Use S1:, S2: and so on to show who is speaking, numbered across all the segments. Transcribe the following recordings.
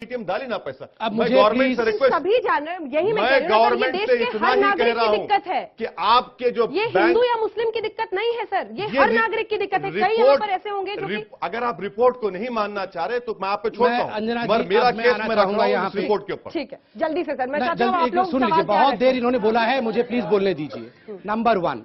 S1: ATM डाली ना पैसा।
S2: अब
S1: मैं
S2: मुझे
S1: गवर्नमेंट से रिक्वेस्ट,
S3: सभी जान रहे हैं, यही मैं कह रही हूँ,
S1: गवर्नमेंट
S3: ये
S1: से
S3: देश के
S1: इतना
S3: हर
S1: ही कह
S3: नागरिक
S1: रहा
S3: की
S1: हूं
S3: दिक्कत है।
S1: कि आपके जो
S3: ये हिंदू या मुस्लिम की दिक्कत नहीं है सर, ये हर नागरिक की दिक्कत है। कई यहाँ पर ऐसे होंगे जो कि
S1: अगर आप रिपोर्ट को नहीं मानना चाह रहे तो मैं आप पे छोड़ता हूं,
S2: अंजना जी,
S1: मगर मेरा
S2: अब मैं
S1: केस
S2: आना
S1: मैं
S2: चाहूंगा
S1: रखूंगा
S2: यहाँ
S1: इस
S2: पे।
S1: रिपोर्ट के ऊपर।
S3: ठीक है, जल्दी से सर, मैं चाहता हूँ आप
S2: जल्दी
S3: लोग
S2: सुन लीजिए,
S3: सवाल
S2: बहुत
S3: तैयार
S2: देर इन्होंने बोला है, मुझे प्लीज बोलने दीजिए। नंबर 1,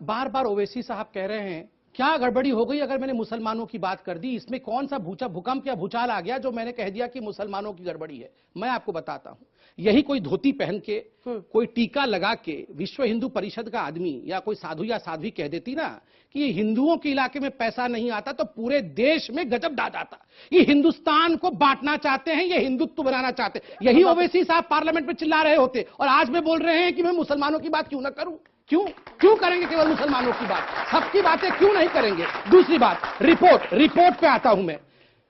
S2: बार बार ओवैसी साहब कह रहे हैं क्या गड़बड़ी हो गई अगर मैंने मुसलमानों की बात कर दी, इसमें कौन सा भूकंप या भूचाल आ गया जो मैंने कह दिया कि मुसलमानों की गड़बड़ी है। मैं आपको बताता हूं, यही कोई धोती पहन के, कोई टीका लगा के विश्व हिंदू परिषद का आदमी या कोई साधु या साध्वी कह देती ना कि ये हिंदुओं के इलाके में पैसा नहीं आता तो पूरे देश में गजब डाल जाता। ये हिंदुस्तान को बांटना चाहते हैं, ये हिंदुत्व बनाना चाहते हैं। यही ओवैसी साहब पार्लियामेंट में चिल्ला रहे होते और आज में बोल रहे हैं कि मैं मुसलमानों की बात क्यों ना करूं। क्यों करेंगे केवल मुसलमानों की बात, सबकी बातें क्यों नहीं करेंगे। दूसरी बात, रिपोर्ट पे आता हूं मैं।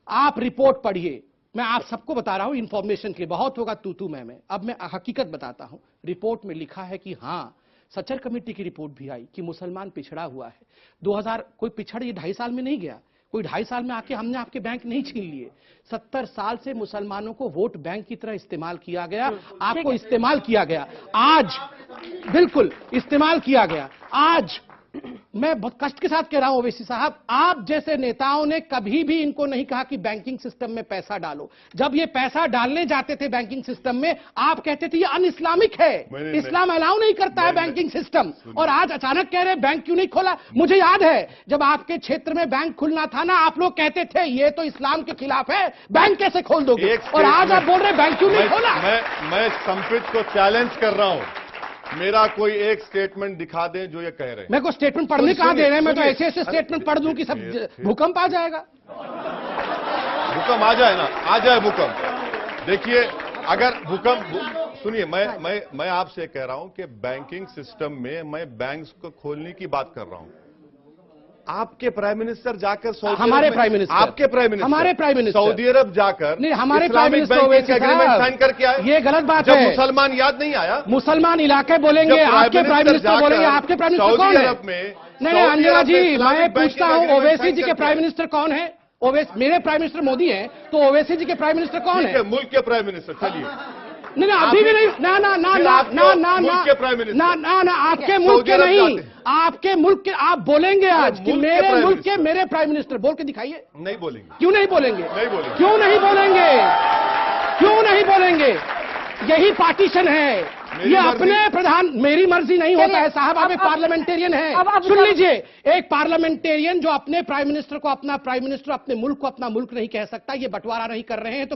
S2: आप रिपोर्ट पढ़िए, मैं आप सबको बता रहा हूं इंफॉर्मेशन के लिए, बहुत होगा तू मैं। अब मैं हकीकत बताता हूं। रिपोर्ट में लिखा है कि हां, सचर कमेटी की रिपोर्ट भी आई कि मुसलमान पिछड़ा हुआ है। 2000 कोई पिछड़ ये 2.5 साल में नहीं गया, कोई 2.5 साल में आके हमने आपके बैंक नहीं छीन लिए। 70 साल से मुसलमानों को वोट बैंक की तरह इस्तेमाल किया गया, आपको इस्तेमाल किया गया, आज बिल्कुल इस्तेमाल किया गया। आज मैं बहुत कष्ट के साथ कह रहा हूं ओवैसी साहब, आप जैसे नेताओं ने कभी भी इनको नहीं कहा कि बैंकिंग सिस्टम में पैसा डालो। जब ये पैसा डालने जाते थे बैंकिंग सिस्टम में, आप कहते थे ये अन इस्लामिक है, इस्लाम अलाउ नहीं करता है बैंकिंग सिस्टम। और आज अचानक कह रहे बैंक क्यों नहीं खोला। मुझे याद है जब आपके क्षेत्र में बैंक खुलना था ना, आप लोग कहते थे ये तो इस्लाम के खिलाफ है, बैंक कैसे खोल दोगे। और आज आप बोल रहे बैंक क्यों नहीं खोला।
S1: मैं संपित को चैलेंज कर रहा हूं, मेरा कोई एक स्टेटमेंट दिखा दें जो ये कह रहे हैं।
S2: मेरे को स्टेटमेंट पढ़ने कहां दे रहे हैं, मैं तो ऐसे स्टेटमेंट पढ़ दूं कि सब भूकंप आ जाएगा।
S1: भूकंप आ जाए ना, आ जाए भूकंप। देखिए अगर भूकंप, सुनिए मैं आपसे कह रहा हूं कि बैंकिंग सिस्टम में मैं बैंक्स को खोलने की बात कर रहा हूं। आपके प्राइम मिनिस्टर जाकर
S2: हमारे प्राइम मिनिस्टर,
S1: आपके प्राइम मिनिस्टर,
S2: हमारे प्राइम मिनिस्टर
S1: सऊदी अरब जाकर
S2: नहीं, हमारे प्राइम मिनिस्टर
S1: एग्रीमेंट साइन करके आए।
S2: ये गलत बात
S1: जब
S2: है।
S1: मुसलमान याद नहीं आया,
S2: मुसलमान इलाके बोलेंगे, आपके प्राइम मिनिस्टर बोलेंगे, आपके प्राइम मिनिस्टर कौन है। नहीं अंजना जी, मैं पूछता हूं ओवैसी जी के प्राइम मिनिस्टर कौन है। मेरे प्राइम मिनिस्टर मोदी हैं, तो ओवैसी जी के प्राइम मिनिस्टर कौन है।
S1: मुल्क के प्राइम मिनिस्टर। चलिए
S2: नहीं अभी भी नहीं, ना आपके मुल्क के नहीं, आपके मुल्क के आप बोलेंगे आज कि मेरे मुल्क के मेरे प्राइम मिनिस्टर, बोल के दिखाइए।
S1: नहीं बोलेंगे।
S2: क्यों नहीं बोलेंगे।
S1: क्यों नहीं बोलेंगे।
S2: क्यों नहीं बोलेंगे। यही पार्टीशन है, ये अपने प्रधान, मेरी मर्जी नहीं होता है साहब। आप एक पार्लियामेंटेरियन है, सुन लीजिए, एक पार्लियामेंटेरियन जो अपने प्राइम मिनिस्टर को अपना प्राइम मिनिस्टर, अपने मुल्क को अपना मुल्क नहीं कह सकता, ये बंटवारा नहीं कर रहे हैं तो